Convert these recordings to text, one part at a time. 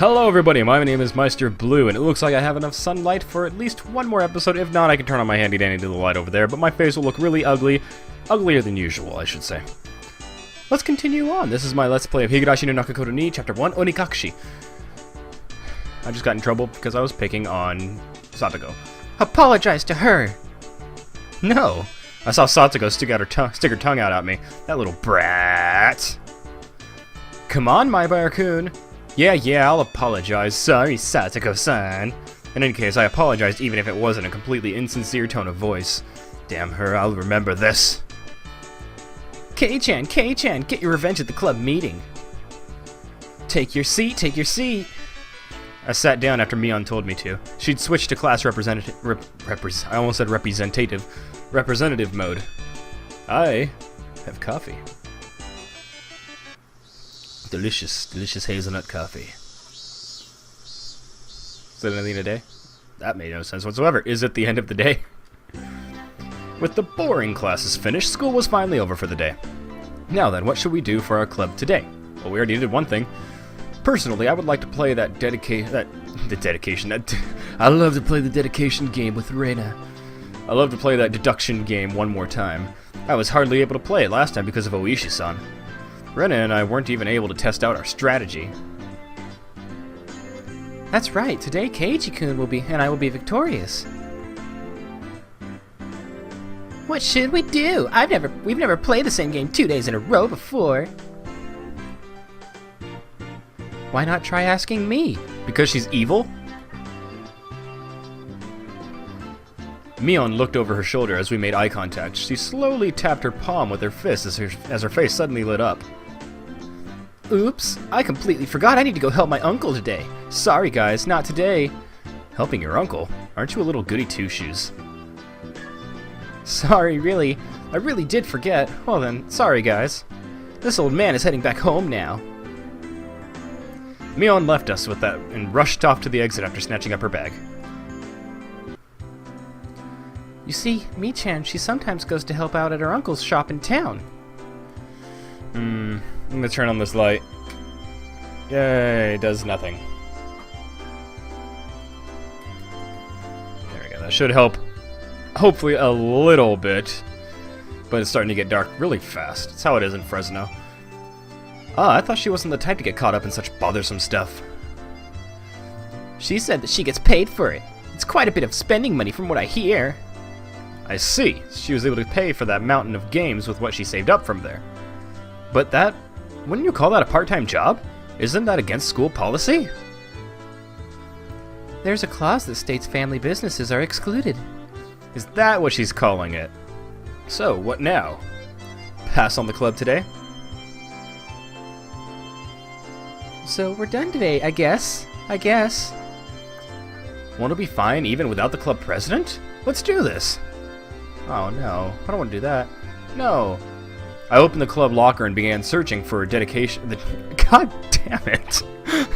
Hello everybody, my name is Meisterbloo, and it looks like I have enough sunlight for at least one more episode. If not, I can turn on my handy dandy to the light over there, but my face will look really ugly. Uglier than usual, I should say. Let's continue on. This is my Let's Play of Higurashi no Nakakoto ni Chapter 1, Onikakushi. I just got in trouble because I was picking on Satoko. Apologize to her! No! I saw Satoko stick her tongue out at me. That little brat! Come on, my Bar-kun! Yeah, I'll apologize. Sorry, Satoko-san. In any case, I apologized even if it wasn't a completely insincere tone of voice. Damn her, I'll remember this. Kei-chan, get your revenge at the club meeting. Take your seat. I sat down after Mion told me to. She'd switched to class representative mode. I have coffee. Delicious hazelnut coffee. Is that anything today? That made no sense whatsoever. Is it the end of the day? With the boring classes finished, school was finally over for the day. Now then, what should we do for our club today? Well, we already did one thing. Personally, I would like to play I love to play the dedication game with Reina. I love to play that deduction game one more time. I was hardly able to play it last time because of Oishi-san. Reina and I weren't even able to test out our strategy. That's right, today Keiji-kun and I will be victorious. What should we do? We've never played the same game 2 days in a row before. Why not try asking me? Because she's evil? Mion looked over her shoulder as we made eye contact. She slowly tapped her palm with her fist as her face suddenly lit up. Oops, I completely forgot I need to go help my uncle today. Sorry guys, not today. Helping your uncle? Aren't you a little goody two-shoes? Sorry, really. I really did forget. Well then, sorry guys. This old man is heading back home now. Mion left us with that and rushed off to the exit after snatching up her bag. You see, Mi-chan, she sometimes goes to help out at her uncle's shop in town. I'm gonna turn on this light. Yay, does nothing. There we go, that should help. Hopefully a little bit. But it's starting to get dark really fast. That's how it is in Fresno. Ah, I thought she wasn't the type to get caught up in such bothersome stuff. She said that she gets paid for it. It's quite a bit of spending money from what I hear. I see. She was able to pay for that mountain of games with what she saved up from there. But that... wouldn't you call that a part-time job? Isn't that against school policy? There's a clause that states family businesses are excluded. Is that what she's calling it? So, what now? Pass on the club today? So, we're done today, I guess. Won't it be fine even without the club president? Let's do this! Oh no, I don't want to do that. No! I opened the club locker and began searching for dedication. God damn it!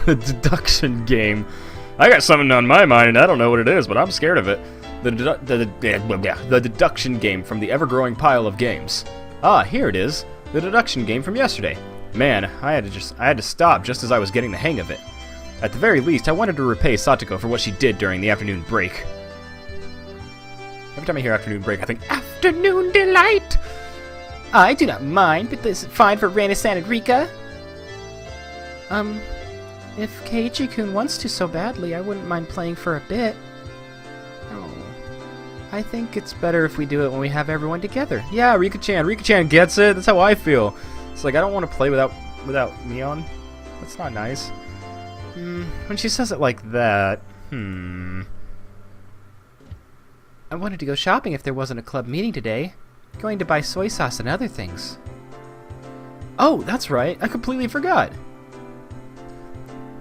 The deduction game. I got something on my mind and I don't know what it is, but I'm scared of it. The deduction game from the ever-growing pile of games. Ah, here it is. The deduction game from yesterday. Man, I had to stop just as I was getting the hang of it. At the very least, I wanted to repay Satoko for what she did during the afternoon break. Every time I hear afternoon break, I think, Afternoon Delight! I do not mind, but this is fine for Reina-san and Rika. If Keiichi-kun wants to so badly, I wouldn't mind playing for a bit. Oh, I think it's better if we do it when we have everyone together. Yeah, Rika-chan gets it. That's how I feel. It's like, I don't want to play without Mion. That's not nice. When she says it like that, I wanted to go shopping if there wasn't a club meeting today. Going to buy soy sauce and other things. Oh, that's right. I completely forgot.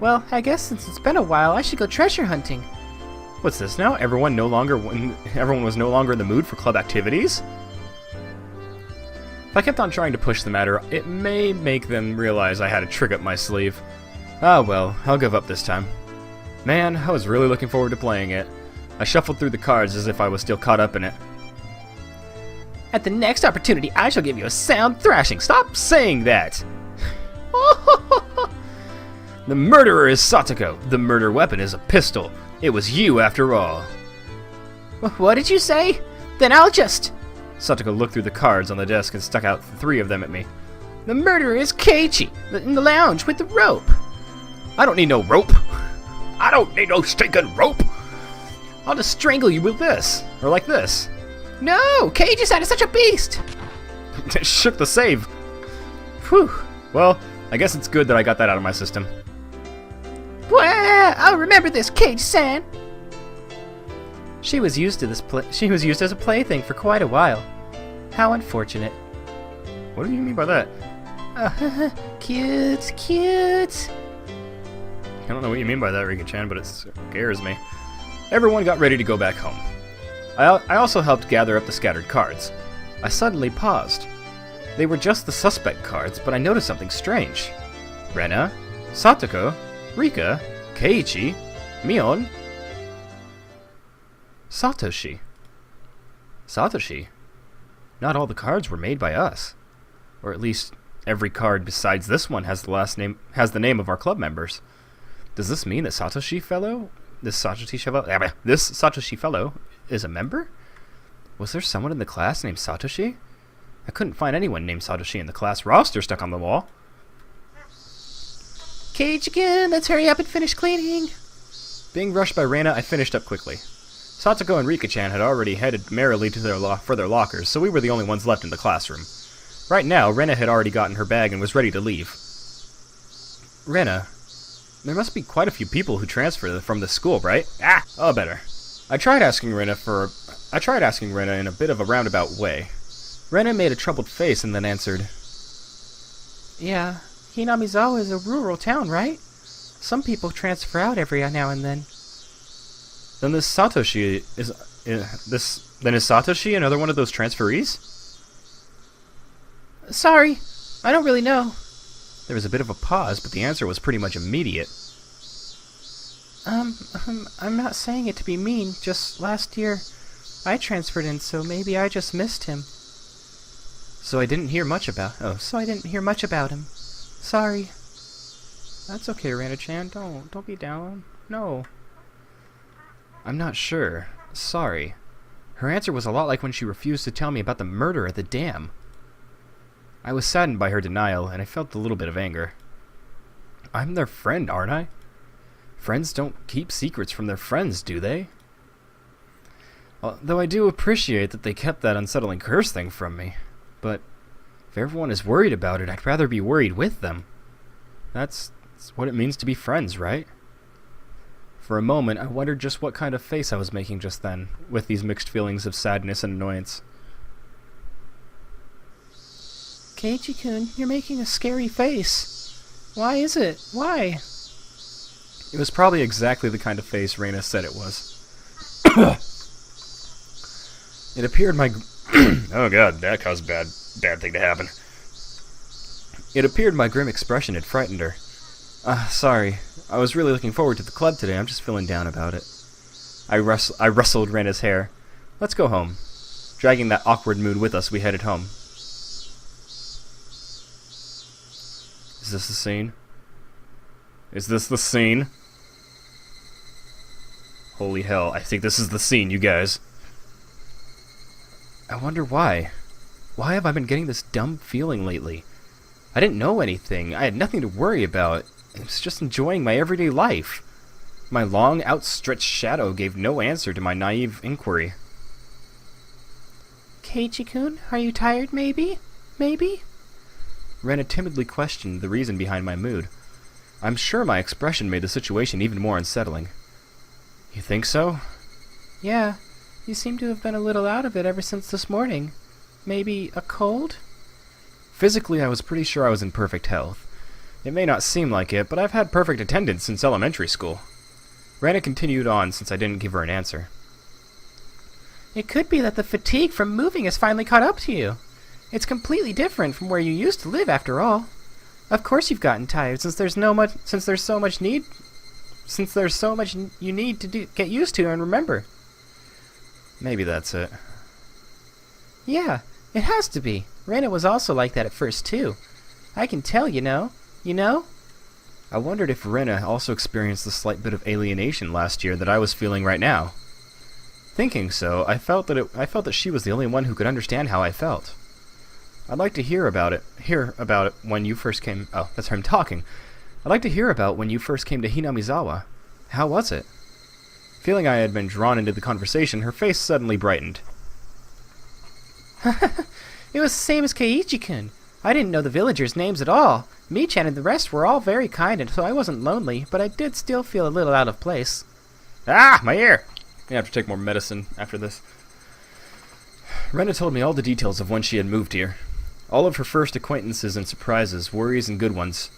Well, I guess since it's been a while, I should go treasure hunting. What's this now? Everyone was no longer in the mood for club activities? If I kept on trying to push the matter, it may make them realize I had a trick up my sleeve. Ah well, I'll give up this time. Man, I was really looking forward to playing it. I shuffled through the cards as if I was still caught up in it. At the next opportunity, I shall give you a sound thrashing. Stop saying that! The murderer is Satoko. The murder weapon is a pistol. It was you after all. What did you say? Then I'll just... Satoko looked through the cards on the desk and stuck out 3 of them at me. The murderer is Keiichi, in the lounge with the rope. I don't need no rope. I don't need no stinking rope. I'll just strangle you with this. Or like this. No! Keiichi-san is such a beast! It shook the save. Whew. Well, I guess it's good that I got that out of my system. Well, I'll remember this, Keiichi-san. She was used as a plaything for quite a while. How unfortunate. What do you mean by that? Cute, cute. I don't know what you mean by that, Rika-chan, but it scares me. Everyone got ready to go back home. I also helped gather up the scattered cards. I suddenly paused. They were just the suspect cards, but I noticed something strange. Rena, Satoko, Rika, Keiichi, Mion, Satoshi. Satoshi? Not all the cards were made by us. Or at least every card besides this one has the name of our club members. Does this mean that this Satoshi fellow is a member? Was there someone in the class named Satoshi? I couldn't find anyone named Satoshi in the class roster stuck on the wall. Keiichi-kun, let's hurry up and finish cleaning. Being rushed by Reina, I finished up quickly. Satoko and Rika-chan had already headed merrily to their lockers, so we were the only ones left in the classroom. Right now, Rena had already gotten her bag and was ready to leave. Rena, there must be quite a few people who transfer from this school, right? Oh, better. I tried asking Rena in a bit of a roundabout way. Rena made a troubled face and then answered, Yeah, Hinamizawa is a rural town, right? Some people transfer out every now and then. Then is Satoshi another one of those transferees? Sorry, I don't really know. There was a bit of a pause, but the answer was pretty much immediate. I'm not saying it to be mean, just last year I transferred in, so maybe I just missed him. So I didn't hear much about him. Sorry. That's okay, Rana-chan. Don't be down. No. I'm not sure. Sorry. Her answer was a lot like when she refused to tell me about the murder at the dam. I was saddened by her denial, and I felt a little bit of anger. I'm their friend, aren't I? Friends don't keep secrets from their friends, do they? Though I do appreciate that they kept that unsettling curse thing from me. But if everyone is worried about it, I'd rather be worried with them. That's what it means to be friends, right? For a moment, I wondered just what kind of face I was making just then, with these mixed feelings of sadness and annoyance. Keiichi-kun, you're making a scary face. Why is it? Why? It was probably exactly the kind of face Reina said it was. It appeared my... Oh god, that caused bad thing to happen. It appeared my grim expression had frightened her. Sorry. I was really looking forward to the club today. I'm just feeling down about it. I rustled Rena's hair. Let's go home. Dragging that awkward mood with us, we headed home. Is this the scene? Is this the scene? Holy hell, I think this is the scene, you guys. I wonder why. Why have I been getting this dumb feeling lately? I didn't know anything. I had nothing to worry about. I was just enjoying my everyday life. My long, outstretched shadow gave no answer to my naive inquiry. Keiichi-kun, are you tired, maybe? Maybe? Rena timidly questioned the reason behind my mood. I'm sure my expression made the situation even more unsettling. You think so? Yeah. You seem to have been a little out of it ever since this morning. Maybe a cold? Physically, I was pretty sure I was in perfect health. It may not seem like it, but I've had perfect attendance since elementary school. Rana continued on since I didn't give her an answer. It could be that the fatigue from moving has finally caught up to you. It's completely different from where you used to live, after all. Of course you've gotten tired, since there's so much you need to get used to and remember. Maybe that's it. Yeah, it has to be. Rena was also like that at first, too. I can tell, you know. You know? I wondered if Rena also experienced the slight bit of alienation last year that I was feeling right now. Thinking so, I felt that she was the only one who could understand how I felt. I'd like to hear about it when you first came... Oh, that's her talking. I'd like to hear about when you first came to Hinamizawa. How was it? Feeling I had been drawn into the conversation, her face suddenly brightened. It was the same as Keiichi-kun. I didn't know the villagers' names at all. Mii-chan and the rest were all very kind, and so I wasn't lonely, but I did still feel a little out of place. Ah, my ear! I have to take more medicine after this. Rena told me all the details of when she had moved here. All of her first acquaintances and surprises, worries and good ones.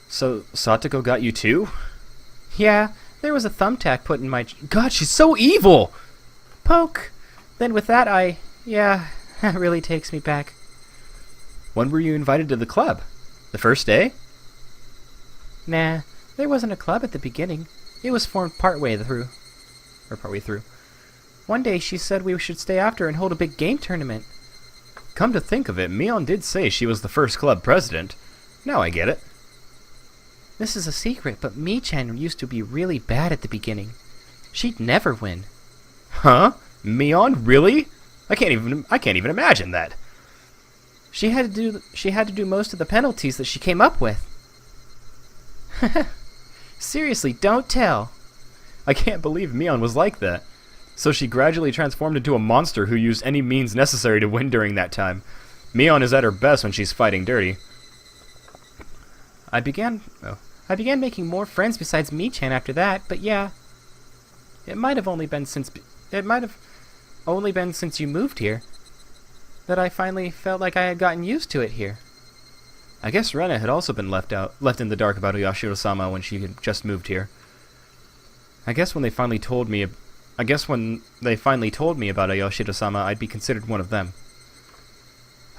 So, Satoko got you too? Yeah, there was a thumbtack put in my... God, she's so evil! Poke! Then with that yeah, that really takes me back. When were you invited to the club? The first day? Nah, there wasn't a club at the beginning. It was formed partway through. One day she said we should stay after and hold a big game tournament. Come to think of it, Mion did say she was the first club president. Now I get it. This is a secret, but Mii-chan used to be really bad at the beginning. She'd never win. Huh? Mion? Really? I can't even imagine that. She had to do most of the penalties that she came up with. Seriously, don't tell. I can't believe Mion was like that. So she gradually transformed into a monster who used any means necessary to win during that time. Mion is at her best when she's fighting dirty. I began making more friends besides Mii-chan after that, but yeah. It might have only been since you moved here that I finally felt like I had gotten used to it here. I guess Rena had also been left in the dark about Yashiro-sama when she had just moved here. I guess when they finally told me about Yashiro-sama, I'd be considered one of them.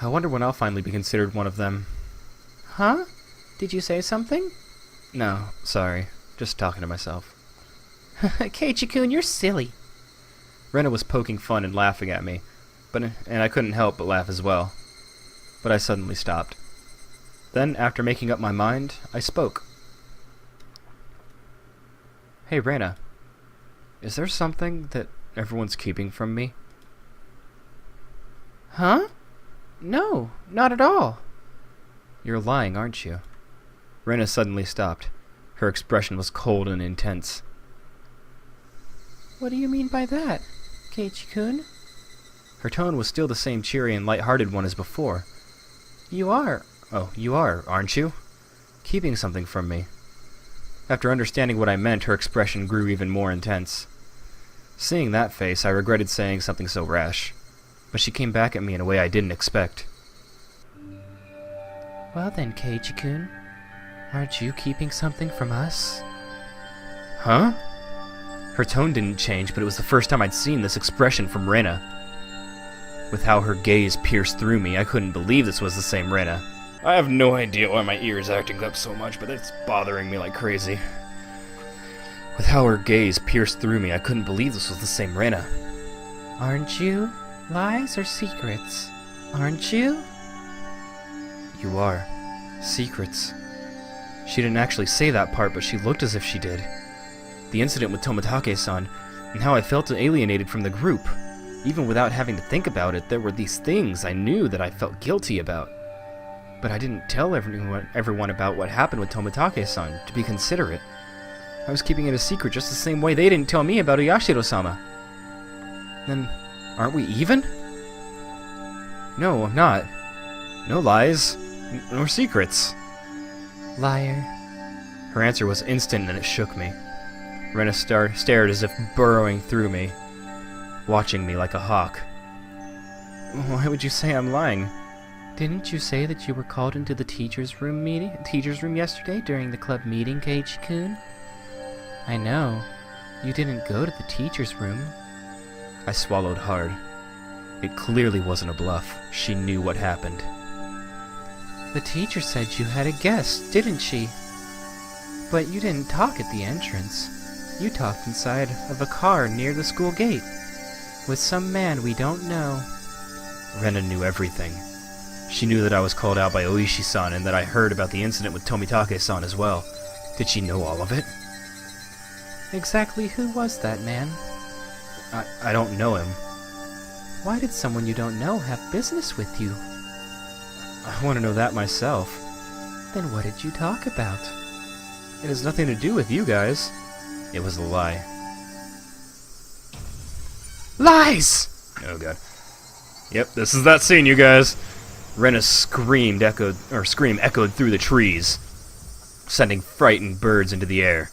I wonder when I'll finally be considered one of them. Huh? Did you say something? No, sorry. Just talking to myself. Keiichi-kun, you're silly. Rena was poking fun and laughing at me, and I couldn't help but laugh as well. But I suddenly stopped. Then, after making up my mind, I spoke. Hey, Rena. Is there something that everyone's keeping from me? Huh? No, not at all. You're lying, aren't you? Rena suddenly stopped. Her expression was cold and intense. What do you mean by that, Keiichi-kun? Her tone was still the same cheery and light-hearted one as before. You are, aren't you? Keeping something from me. After understanding what I meant, her expression grew even more intense. Seeing that face, I regretted saying something so rash. But she came back at me in a way I didn't expect. Well then, Keiichi-kun, aren't you keeping something from us? Huh? Her tone didn't change, but it was the first time I'd seen this expression from Rena. With how her gaze pierced through me, I couldn't believe this was the same Rena. I have no idea why my ear is acting up so much, but it's bothering me like crazy. With how her gaze pierced through me, I couldn't believe this was the same Rena. Aren't you? Lies or secrets? Aren't you? You are. Secrets. She didn't actually say that part, but she looked as if she did. The incident with Tomitake-san, and how I felt alienated from the group. Even without having to think about it, there were these things I knew that I felt guilty about. But I didn't tell everyone about what happened with Tomitake-san, to be considerate. I was keeping it a secret just the same way they didn't tell me about Yashiro-sama. Then, aren't we even? No, I'm not. No lies, nor secrets. Liar. Her answer was instant and it shook me. Rena stared as if burrowing through me, watching me like a hawk. Why would you say I'm lying? Didn't you say that you were called into the teacher's room yesterday during the club meeting, Keiichi-kun? I know. You didn't go to the teacher's room. I swallowed hard. It clearly wasn't a bluff. She knew what happened. The teacher said you had a guest, didn't she? But you didn't talk at the entrance. You talked inside of a car near the school gate, with some man we don't know. Rena knew everything. She knew that I was called out by Oishi-san and that I heard about the incident with Tomitake-san as well. Did she know all of it? Exactly who was that man? I don't know him. Why did someone you don't know have business with you? I want to know that myself. Then what did you talk about? It has nothing to do with you guys. It was a lie. Lies! Oh god. Yep, this is that scene, you guys. Rena's scream echoed through the trees, sending frightened birds into the air.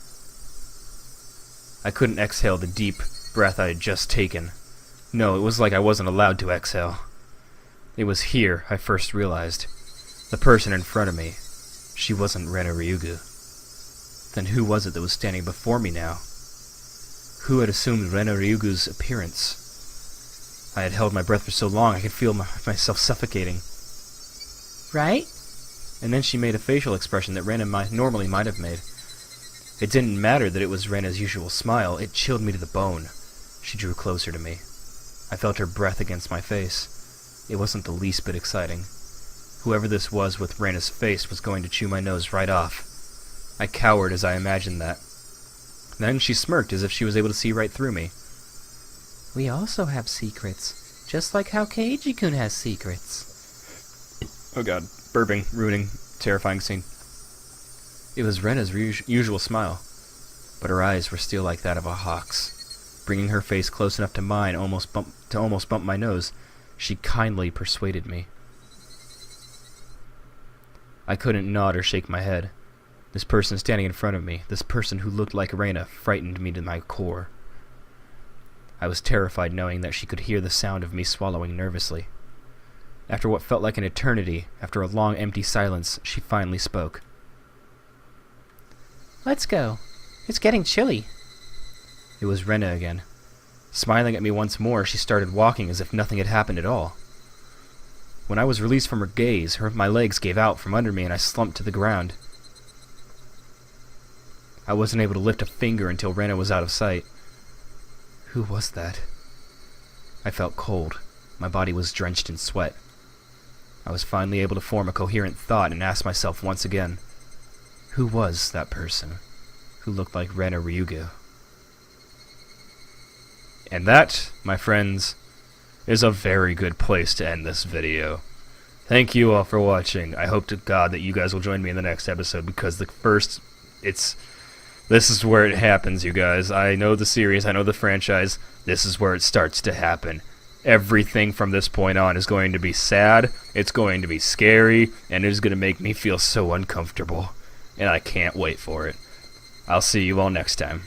I couldn't exhale the deep breath I had just taken. No, it was like I wasn't allowed to exhale. It was here I first realized. The person in front of me, she wasn't Rena Ryugu. Then who was it that was standing before me now? Who had assumed Rena Ryugu's appearance? I had held my breath for so long I could feel myself suffocating. Right? And then she made a facial expression that Rena normally might have made. It didn't matter that it was Rena's usual smile. It chilled me to the bone. She drew closer to me. I felt her breath against my face. It wasn't the least bit exciting. Whoever this was with Rena's face was going to chew my nose right off. I cowered as I imagined that. Then she smirked as if she was able to see right through me. We also have secrets, just like how Keiji-kun has secrets. Oh god, burping, ruining, terrifying scene. It was Rena's usual smile, but her eyes were still like that of a hawk's. Bringing her face close enough to mine almost bump my nose, she kindly persuaded me. I couldn't nod or shake my head. This person standing in front of me, this person who looked like Rena, frightened me to my core. I was terrified knowing that she could hear the sound of me swallowing nervously. After what felt like an eternity, after a long empty silence, she finally spoke. Let's go. It's getting chilly. It was Rena again. Smiling at me once more, she started walking as if nothing had happened at all. When I was released from her gaze, my legs gave out from under me and I slumped to the ground. I wasn't able to lift a finger until Rena was out of sight. Who was that? I felt cold. My body was drenched in sweat. I was finally able to form a coherent thought and ask myself once again, who was that person who looked like Rena Ryugu? And that, my friends, is a very good place to end this video. Thank you all for watching. I hope to God that you guys will join me in the next episode, because this is where it happens, you guys. I know the series, I know the franchise. This is where it starts to happen. Everything from this point on is going to be sad, it's going to be scary, and it is going to make me feel so uncomfortable. And I can't wait for it. I'll see you all next time.